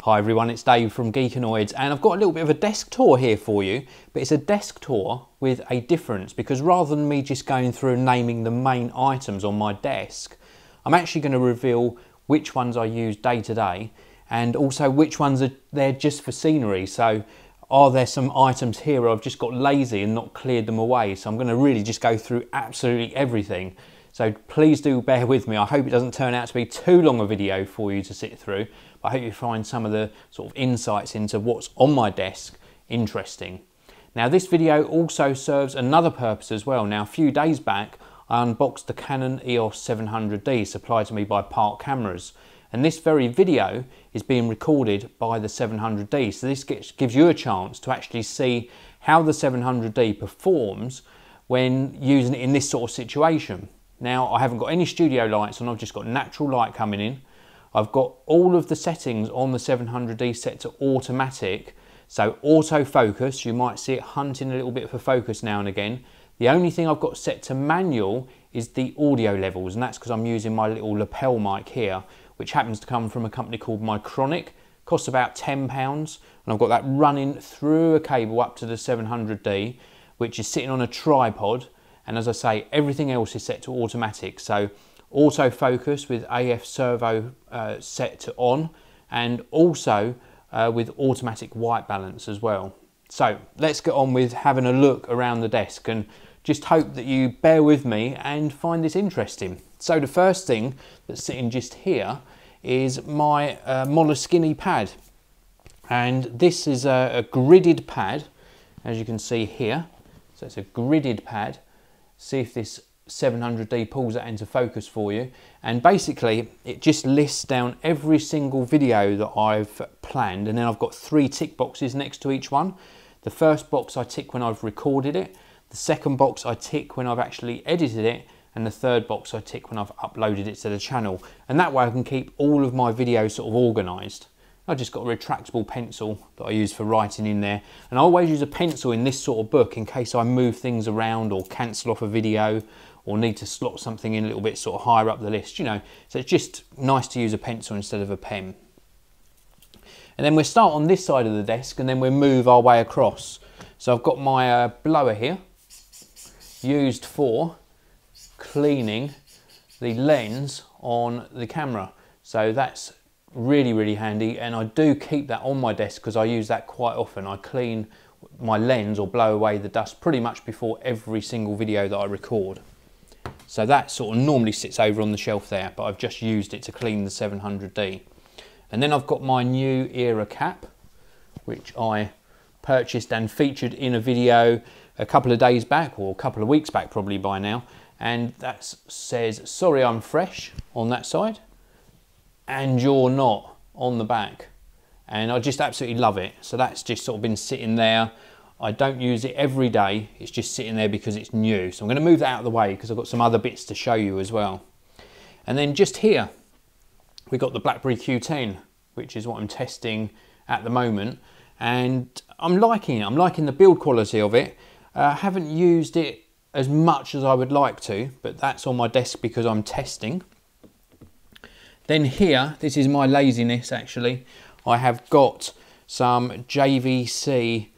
Hi everyone, it's Dave from Geekanoids, and I've got a little bit of a desk tour here for you, but it's a desk tour with a difference, because rather than me just going through and naming the main items on my desk, I'm actually going to reveal which ones I use day to day, and also which ones are there just for scenery. So are there some items here where I've just got lazy and not cleared them away? So I'm going to really just go through absolutely everything. So please do bear with me. I hope it doesn't turn out to be too long a video for you to sit through. I hope you find some of the sort of insights into what's on my desk interesting. Now this video also serves another purpose as well. Now a few days back I unboxed the Canon EOS 700D supplied to me by Park Cameras, and this very video is being recorded by the 700D. So this gives you a chance to actually see how the 700D performs when using it in this sort of situation. Now I haven't got any studio lights on, I've just got natural light coming in. I've got all of the settings on the 700D set to automatic, so autofocus, you might see it hunting a little bit for focus now and again. The only thing I've got set to manual is the audio levels, and that's because I'm using my little lapel mic here, which happens to come from a company called Mycronic, costs about £10, and I've got that running through a cable up to the 700D, which is sitting on a tripod, and as I say, everything else is set to automatic. So autofocus with AF servo set to on, and also with automatic white balance as well. So let's get on with having a look around the desk, and just hope that you bear with me and find this interesting. So the first thing that's sitting just here is my Moleskine pad, and this is a gridded pad, as you can see here. So it's a gridded pad. See if this 700D pulls that into focus for you, and basically it just lists down every single video that I've planned, and then I've got 3 tick boxes next to each one. The first box I tick when I've recorded it, the second box I tick when I've actually edited it, and the third box I tick when I've uploaded it to the channel, and that way I can keep all of my videos sort of organised. I've just got a retractable pencil that I use for writing in there, and I always use a pencil in this sort of book in case I move things around or cancel off a video or need to slot something in a little bit sort of higher up the list, you know. So it's just nice to use a pencil instead of a pen. And then we'll start on this side of the desk, and then we'll move our way across. So I've got my blower here, used for cleaning the lens on the camera. So that's really handy, and I do keep that on my desk because I use that quite often. I clean my lens or blow away the dust pretty much before every single video that I record. So that sort of normally sits over on the shelf there, but I've just used it to clean the 700D. And then I've got my new era cap, which I purchased and featured in a video a couple of days back, or a couple of weeks back probably by now, and that says "Sorry I'm fresh" on that side, "And you're not" on the back, and I just absolutely love it. So that's just sort of been sitting there. I don't use it every day, it's just sitting there because it's new. So I'm going to move that out of the way because I've got some other bits to show you as well. And then just here we got the BlackBerry Q10, which is what I'm testing at the moment, and I'm liking it. I'm liking the build quality of it. I haven't used it as much as I would like to, but that's on my desk because I'm testing. Then here, this is my laziness actually. I have got some JVC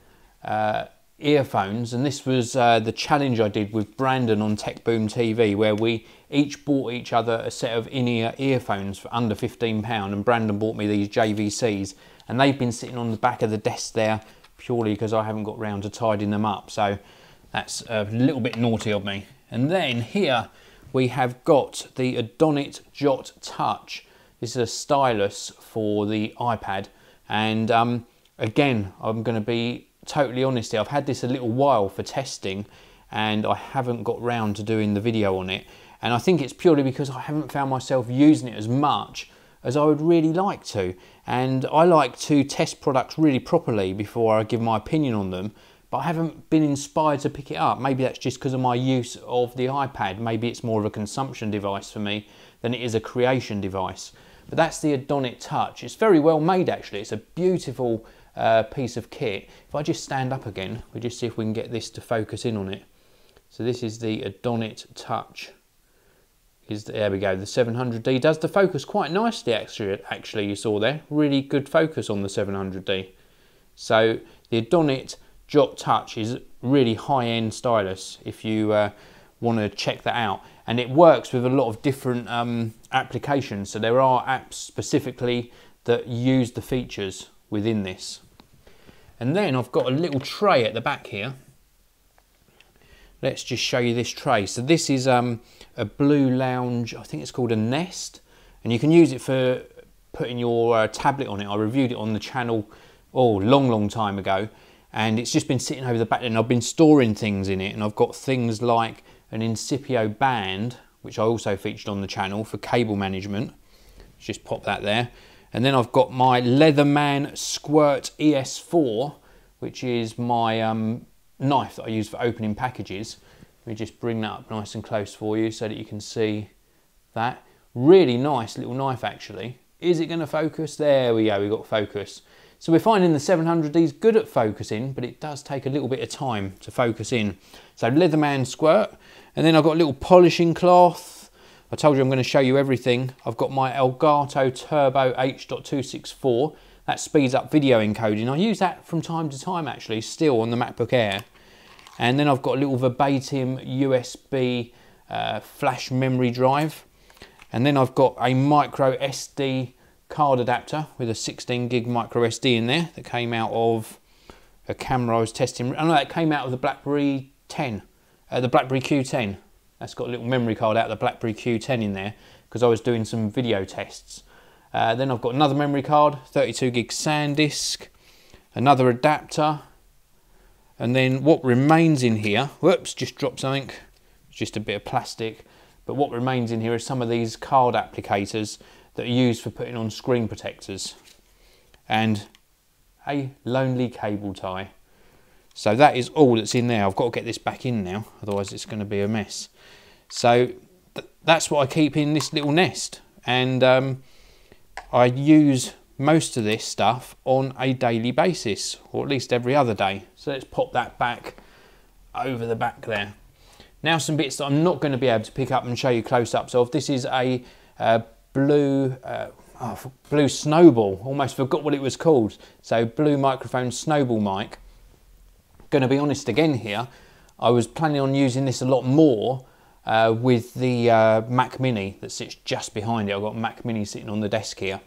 earphones, and this was the challenge I did with Brandon on Tech Boom TV, where we each bought each other a set of in-ear earphones for under £15, and Brandon bought me these JVCs, and they've been sitting on the back of the desk there purely because I haven't got round to tidying them up. So that's a little bit naughty of me. And then here we have got the Adonit Jot Touch. This is a stylus for the iPad, and again, I'm going to be totally honest here, I've had this a little while for testing and I haven't got round to doing the video on it, and I think it's purely because I haven't found myself using it as much as I would really like to, and I like to test products really properly before I give my opinion on them, but I haven't been inspired to pick it up. Maybe that's just because of my use of the iPad. Maybe it's more of a consumption device for me than it is a creation device. But that's the Adonit Touch. It's very well made actually. It's a beautiful piece of kit. If I just stand up again, we'll just see if we can get this to focus in on it. So this is the Adonit Touch. There we go, the 700D does the focus quite nicely actually, you saw there. Really good focus on the 700D. So the Adonit Jot Touch is really high-end stylus if you want to check that out. And it works with a lot of different applications. So there are apps specifically that use the features within this. And then I've got a little tray at the back here. Let's just show you this tray. So this is a Blue Lounge, I think it's called a Nest, and you can use it for putting your tablet on it. I reviewed it on the channel long time ago, and it's just been sitting over the back, and I've been storing things in it, and I've got things like an Incipio band, which I also featured on the channel for cable management. Let's just pop that there. And then I've got my Leatherman Squirt ES4, which is my knife that I use for opening packages. Let me just bring that up nice and close for you so that you can see that. Really nice little knife actually. Is it going to focus? There we go, we got focus. So we're finding the 700D is good at focusing, but it does take a little bit of time to focus in. So Leatherman Squirt, and then I've got a little polishing cloth. I told you I'm going to show you everything. I've got my Elgato Turbo H.264. That speeds up video encoding. I use that from time to time actually, still on the MacBook Air. And then I've got a little verbatim USB flash memory drive. And then I've got a micro SD card adapter with a 16 gig micro SD in there that came out of a camera I was testing. Oh no, that came out of the BlackBerry 10, the BlackBerry Q10. That's got a little memory card out of the BlackBerry Q10 in there because I was doing some video tests. Then I've got another memory card, 32 gig SanDisk, another adapter, and then what remains in here, whoops, just dropped something, it's just a bit of plastic, but what remains in here is some of these card applicators that are used for putting on screen protectors, and a lonely cable tie. So that is all that's in there. I've got to get this back in now, otherwise it's going to be a mess. So that's what I keep in this little nest, and I use most of this stuff on a daily basis, or at least every other day. So let's pop that back over the back there. Now some bits that I'm not going to be able to pick up and show you close-ups of. This is a blue Snowball, almost forgot what it was called. So blue microphone Snowball mic. Going to be honest again here, I was planning on using this a lot more with the Mac Mini that sits just behind it. I've got a Mac Mini sitting on the desk here,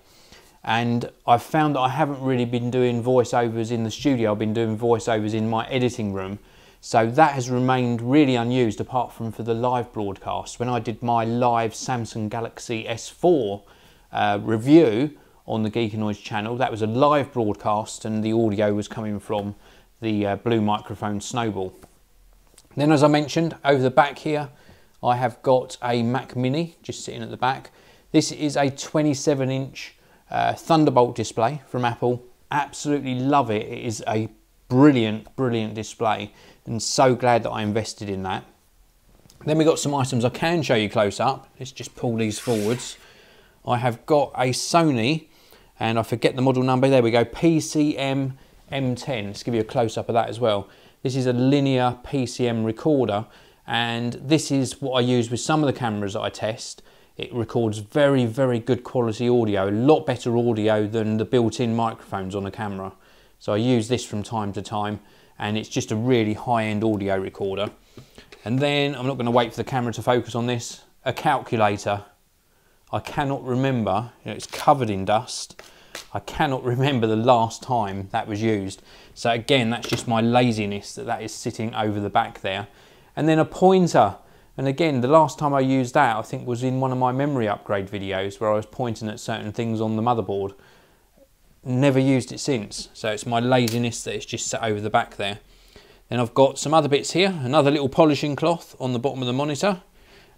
and I've found that I haven't really been doing voiceovers in the studio. I've been doing voiceovers in my editing room, so that has remained really unused apart from for the live broadcast. When I did my live Samsung Galaxy S4 review on the Geekanoids channel, that was a live broadcast and the audio was coming from the blue microphone Snowball. Then, as I mentioned, over the back here I have got a Mac Mini just sitting at the back. This is a 27-inch Thunderbolt display from Apple. Absolutely love it. It is a brilliant display, and so glad that I invested in that. Then we've got some items I can show you close up. Let's just pull these forwards. I have got a Sony, and I forget the model number, there we go, PCM M10. Let's give you a close-up of that as well. This is a linear PCM recorder, and this is what I use with some of the cameras that I test. It records very good quality audio, a lot better audio than the built-in microphones on a camera. So I use this from time to time, and it's just a really high-end audio recorder. And then, I'm not going to wait for the camera to focus on this, a calculator. I cannot remember, it's covered in dust. I cannot remember the last time that was used. So again, that's just my laziness that is sitting over the back there. And then a pointer. And again, the last time I used that, I think, was in one of my memory upgrade videos where I was pointing at certain things on the motherboard. Never used it since. So it's my laziness that it's just sat over the back there. Then I've got some other bits here. Another little polishing cloth on the bottom of the monitor.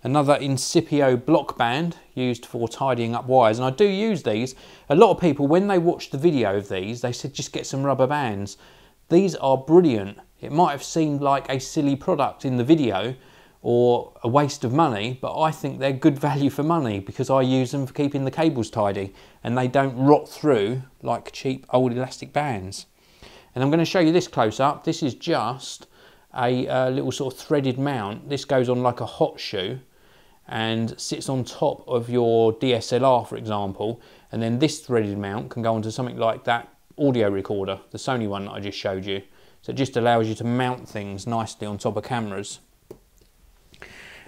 Another Incipio block band used for tidying up wires, and I do use these. A lot of people, when they watch the video of these, they said just get some rubber bands. These are brilliant. It might have seemed like a silly product in the video or a waste of money, but I think they're good value for money because I use them for keeping the cables tidy and they don't rot through like cheap old elastic bands. And I'm going to show you this close up. This is just a little sort of threaded mount. This goes on like a hot shoe and sits on top of your DSLR, for example, and then this threaded mount can go onto something like that audio recorder, the Sony one that I just showed you. So it just allows you to mount things nicely on top of cameras.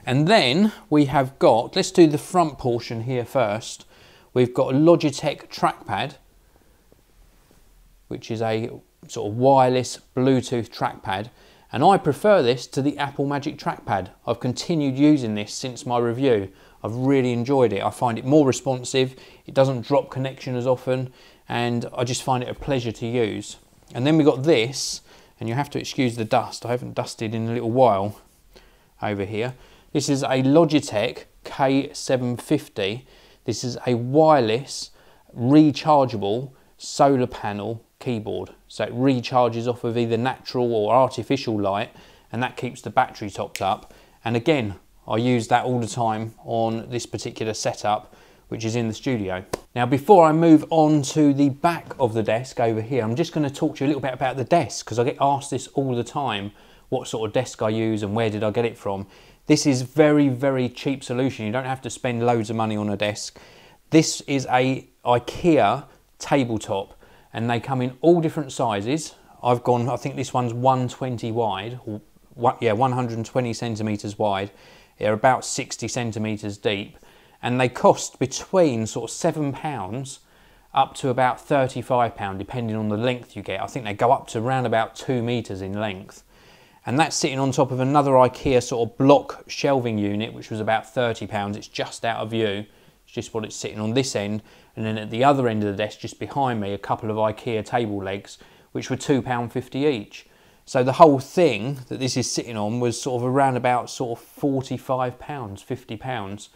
And then we have got, let's do the front portion here first. We've got a Logitech trackpad, which is a sort of wireless Bluetooth trackpad. And I prefer this to the Apple Magic Trackpad. I've continued using this since my review. I've really enjoyed it. I find it more responsive, it doesn't drop connection as often, and I just find it a pleasure to use. And then we've got this, and you have to excuse the dust. I haven't dusted in a little while over here. This is a Logitech K750. This is a wireless, rechargeable solar panel keyboard. So it recharges off of either natural or artificial light, and that keeps the battery topped up. And again, I use that all the time on this particular setup, which is in the studio. Now, before I move on to the back of the desk over here, I'm just going to talk to you a little bit about the desk, because I get asked this all the time, what sort of desk I use and where did I get it from. This is very, very cheap solution. You don't have to spend loads of money on a desk. This is a IKEA tabletop, and they come in all different sizes. I've gone, I think this one's 120 wide, or, yeah, 120 centimeters wide. They're about 60 centimeters deep, and they cost between sort of £7 up to about £35, depending on the length you get. I think they go up to around about 2 meters in length. And that's sitting on top of another IKEA sort of block shelving unit, which was about £30. It's just out of view. It's just what it's sitting on this end. And then at the other end of the desk, just behind me, a couple of IKEA table legs, which were £2.50 each. So the whole thing that this is sitting on was sort of around about sort of £45, £50.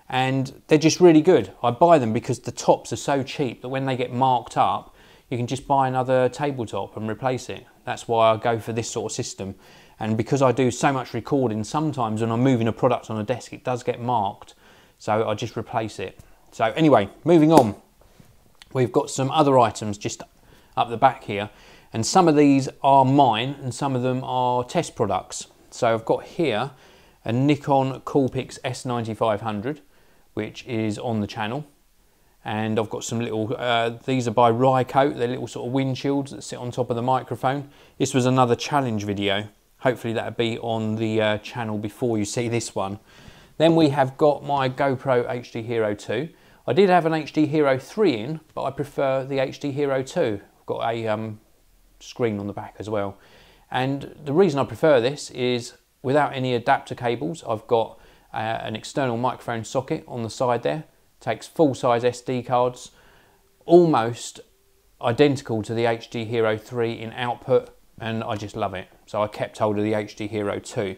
And they're just really good. I buy them because the tops are so cheap that when they get marked up, you can just buy another tabletop and replace it. That's why I go for this sort of system. And because I do so much recording, sometimes when I'm moving a product on a desk, it does get marked. So I just replace it. So anyway, moving on. We've got some other items just up the back here. And some of these are mine and some of them are test products. So I've got here a Nikon Coolpix S9500, which is on the channel. And I've got some little, these are by Rycoat, they're little sort of windshields that sit on top of the microphone. This was another challenge video. Hopefully that'll be on the channel before you see this one. Then we have got my GoPro HD Hero 2. I did have an HD Hero 3 in, but I prefer the HD Hero 2. I've got a screen on the back as well. And the reason I prefer this is without any adapter cables, I've got an external microphone socket on the side there. Takes full-size SD cards, almost identical to the HD Hero 3 in output, and I just love it. So I kept hold of the HD Hero 2.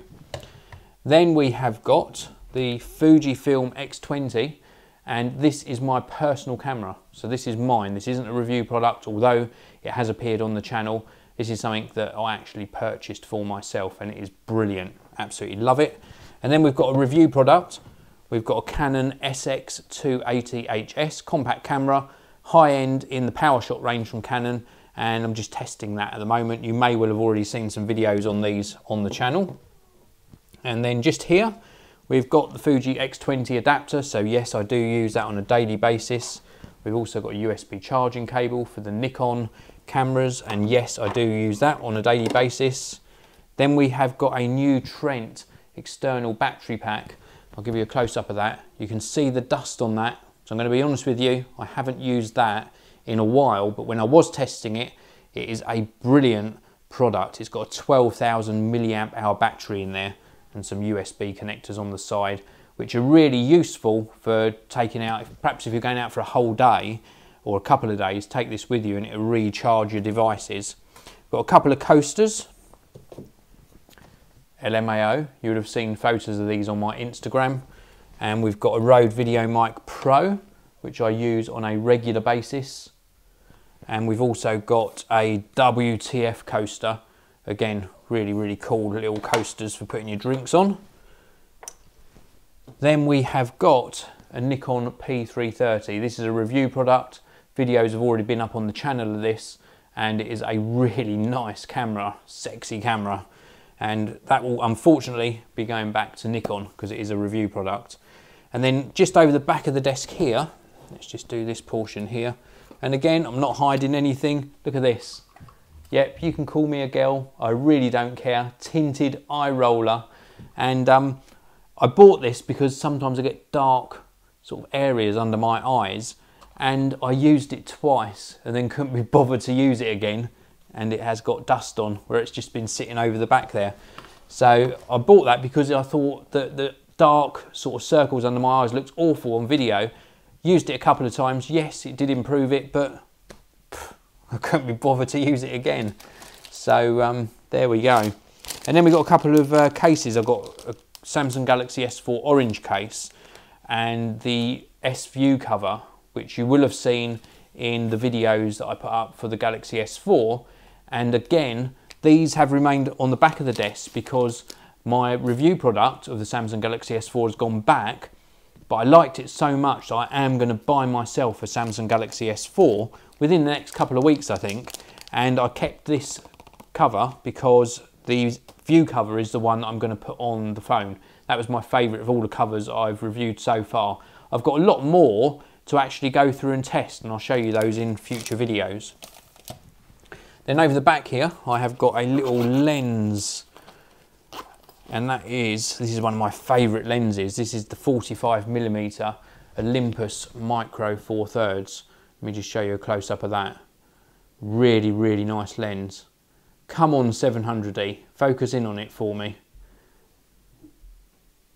Then we have got the Fujifilm X20, and this is my personal camera. So this is mine. This isn't a review product, although it has appeared on the channel. This is something that I actually purchased for myself, and it is brilliant. Absolutely love it. And then we've got a review product. We've got a Canon SX280HS compact camera, high end in the PowerShot range from Canon, and I'm just testing that at the moment. You may well have already seen some videos on these on the channel. And then just here, we've got the Fuji X20 adapter, so yes, I do use that on a daily basis. We've also got a USB charging cable for the Nikon cameras, and yes, I do use that on a daily basis. Then we have got a new Trent external battery pack. I'll give you a close-up of that. You can see the dust on that. So I'm going to be honest with you, I haven't used that in a while, but when I was testing it, it is a brilliant product. It's got a 12,000 milliamp hour battery in there and some USB connectors on the side, which are really useful for taking out, perhaps if you're going out for a whole day or a couple of days, take this with you and it'll recharge your devices. Got a couple of coasters. LMAO, you would have seen photos of these on my Instagram. And we've got a Rode VideoMic Pro, which I use on a regular basis. And we've also got a WTF coaster. Again, really, really cool little coasters for putting your drinks on. Then we have got a Nikon P330. This is a review product. Videos have already been up on the channel of this, and it is a really nice camera, sexy camera. and that will unfortunately be going back to Nikon because it is a review product. And then just over the back of the desk here, let's just do this portion here. And again, I'm not hiding anything. Look at this. Yep, you can call me a girl. I really don't care. Tinted eye roller. And I bought this because sometimes I get dark sort of areas under my eyes, and I used it twice and then couldn't be bothered to use it again, and it has got dust on where it's just been sitting over the back there. So I bought that because I thought that the dark sort of circles under my eyes looked awful on video. Used it a couple of times. Yes, it did improve it, but I couldn't be bothered to use it again. So there we go. And then we got a couple of cases. I've got a Samsung Galaxy S4 orange case and the S View cover, which you will have seen in the videos that I put up for the Galaxy S4. And again, these have remained on the back of the desk because my review product of the Samsung Galaxy S4 has gone back, but I liked it so much that I am going to buy myself a Samsung Galaxy S4 within the next couple of weeks, I think. And I kept this cover because the View cover is the one that I'm going to put on the phone. That was my favourite of all the covers I've reviewed so far. I've got a lot more to actually go through and test, and I'll show you those in future videos. Then over the back here, I have got a little lens, and this is one of my favourite lenses. This is the 45mm Olympus Micro 4/3. Let me just show you a close-up of that. Really, really nice lens. Come on 700D, focus in on it for me.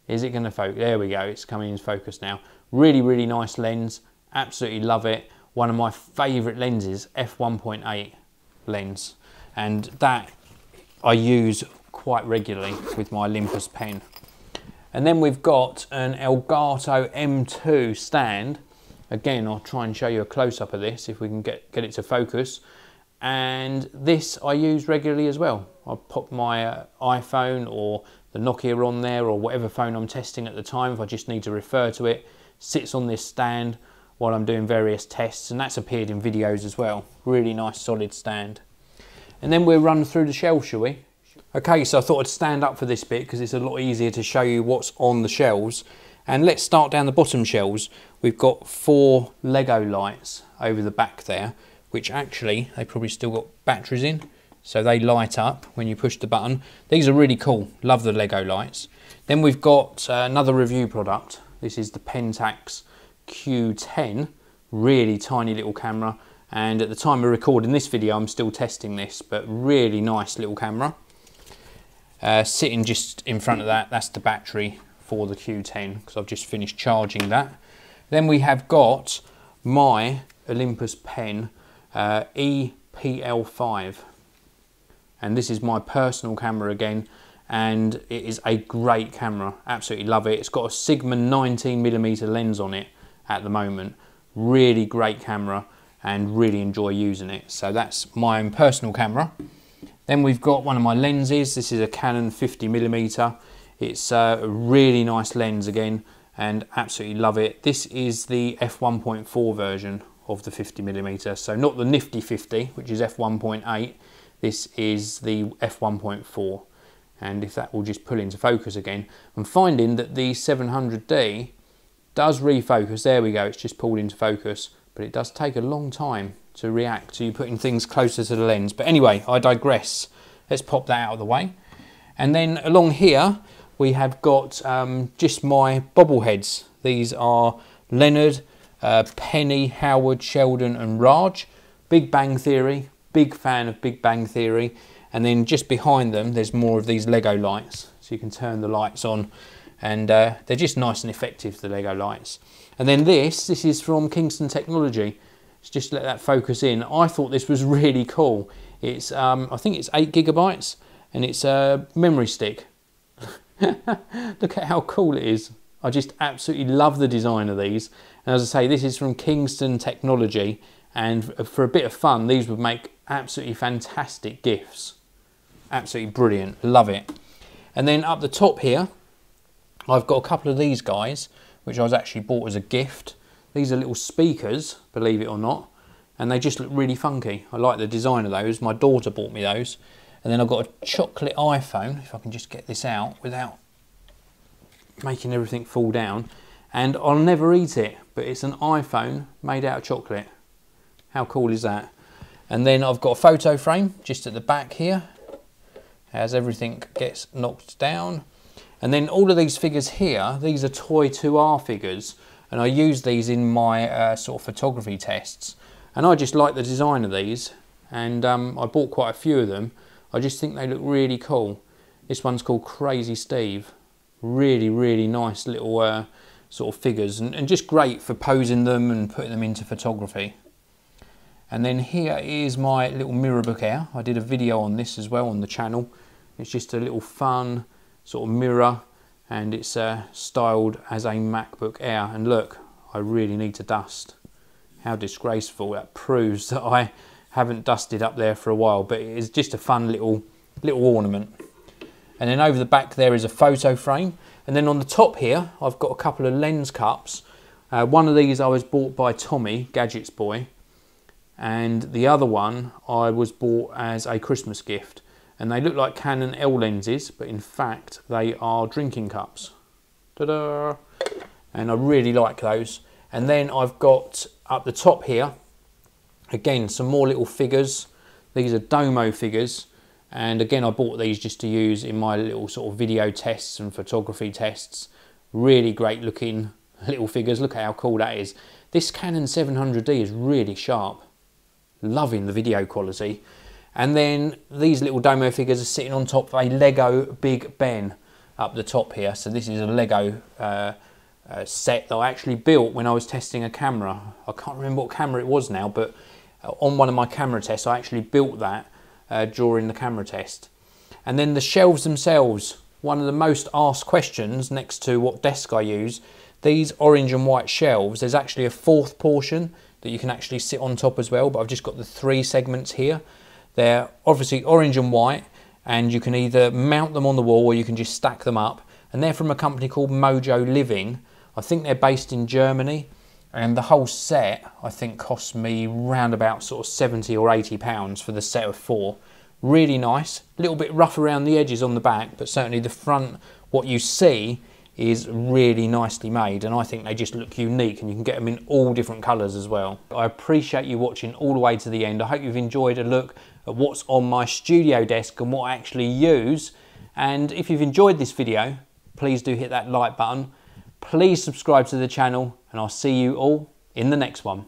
Is it going to focus? There we go, it's coming into focus now. Really, really nice lens, absolutely love it. One of my favourite lenses, f1.8 lens, and that I use quite regularly with my Olympus pen. And then we've got an Elgato M2 stand. Again, I'll try and show you a close-up of this if we can get it to focus. And this I use regularly as well. I pop my iPhone or the Nokia on there, or whatever phone I'm testing at the time if I just need to refer to it. Sits on this stand while I'm doing various tests, and that's appeared in videos as well. Really nice solid stand. And then we'll run through the shelves, shall we? Okay, so I thought I'd stand up for this bit because it's a lot easier to show you what's on the shelves. And let's start down the bottom shelves. We've got 4 Lego lights over the back there, which actually, they probably still got batteries in, so they light up when you push the button. These are really cool, love the Lego lights. Then we've got another review product. This is the Pentax Q10, really tiny little camera, and at the time of recording this video I'm still testing this, but really nice little camera. Sitting just in front of that, that's the battery for the Q10, because I've just finished charging that. Then we have got my Olympus pen, EPL5, and this is my personal camera again, and it is a great camera, absolutely love it. It's got a Sigma 19mm lens on it at the moment, really great camera and really enjoy using it. So that's my own personal camera. Then we've got one of my lenses. This is a Canon 50mm. It's a really nice lens again and absolutely love it. This is the f1.4 version of the 50mm, so not the nifty 50, which is f1.8. This is the f1.4, and if that will just pull into focus again, I'm finding that the 700D does refocus. There we go, it's just pulled into focus, but it does take a long time to react to you putting things closer to the lens. But anyway, I digress. Let's pop that out of the way. And then along here we have got just my bobbleheads. These are Leonard, Penny, Howard, Sheldon and Raj. Big Bang Theory, big fan of Big Bang Theory. And then just behind them there's more of these Lego lights, so you can turn the lights on, and they're just nice and effective, the Lego lights. And then this is from Kingston Technology. Let's just let that focus in. I thought this was really cool. It's I think it's 8 GB and it's a memory stick. Look at how cool it is. I just absolutely love the design of these. And as I say, this is from Kingston Technology, and for a bit of fun these would make absolutely fantastic gifts. Absolutely brilliant, love it. And then up the top here I've got a couple of these guys which I was actually bought as a gift. These are little speakers, believe it or not, and they just look really funky. I like the design of those. My daughter bought me those, And then I've got a chocolate iPhone, if I can just get this out without making everything fall down. And I'll never eat it, but it's an iPhone made out of chocolate. How cool is that? And then I've got a photo frame just at the back here, as everything gets knocked down. And then all of these figures here, these are Toy 2R figures, and I use these in my sort of photography tests. And I just like the design of these, and I bought quite a few of them. I just think they look really cool. This one's called Crazy Steve. Really, really nice little sort of figures, and just great for posing them and putting them into photography. And then here is my little mirror book Air. I did a video on this as well on the channel. It's just a little fun sort of mirror, and it's styled as a MacBook Air. And look, I really need to dust. How disgraceful. That proves that I haven't dusted up there for a while, but it is just a fun little ornament. And then over the back there is a photo frame, and then on the top here I've got a couple of lens cups. One of these I was bought by Tommy, Gadgets Boy, and the other one I was bought as a Christmas gift, and they look like Canon L lenses, but in fact they are drinking cups. Ta-da! And I really like those. And then I've got up the top here, again, some more little figures. These are Domo figures, and again I bought these just to use in my little sort of video tests and photography tests. Really great looking little figures. Look at how cool that is. This Canon 700D is really sharp. Loving the video quality. And then these little Domo figures are sitting on top of a Lego Big Ben up the top here. So this is a Lego set that I actually built when I was testing a camera. I can't remember what camera it was now, but on one of my camera tests I actually built that during the camera test. And then the shelves themselves, one of the most asked questions next to what desk I use. These orange and white shelves, there's actually a fourth portion that you can actually sit on top as well, but I've just got the 3 segments here. They're obviously orange and white, and you can either mount them on the wall or you can just stack them up. And they're from a company called Mojo Living. I think they're based in Germany, and the whole set I think cost me round about sort of 70 or 80 pounds for the set of 4. Really nice, a little bit rough around the edges on the back, but certainly the front, what you see is really nicely made, and I think they just look unique, and you can get them in all different colours as well. I appreciate you watching all the way to the end. I hope you've enjoyed a look at what's on my studio desk and what I actually use. And if you've enjoyed this video, please do hit that like button. Please subscribe to the channel, and I'll see you all in the next one.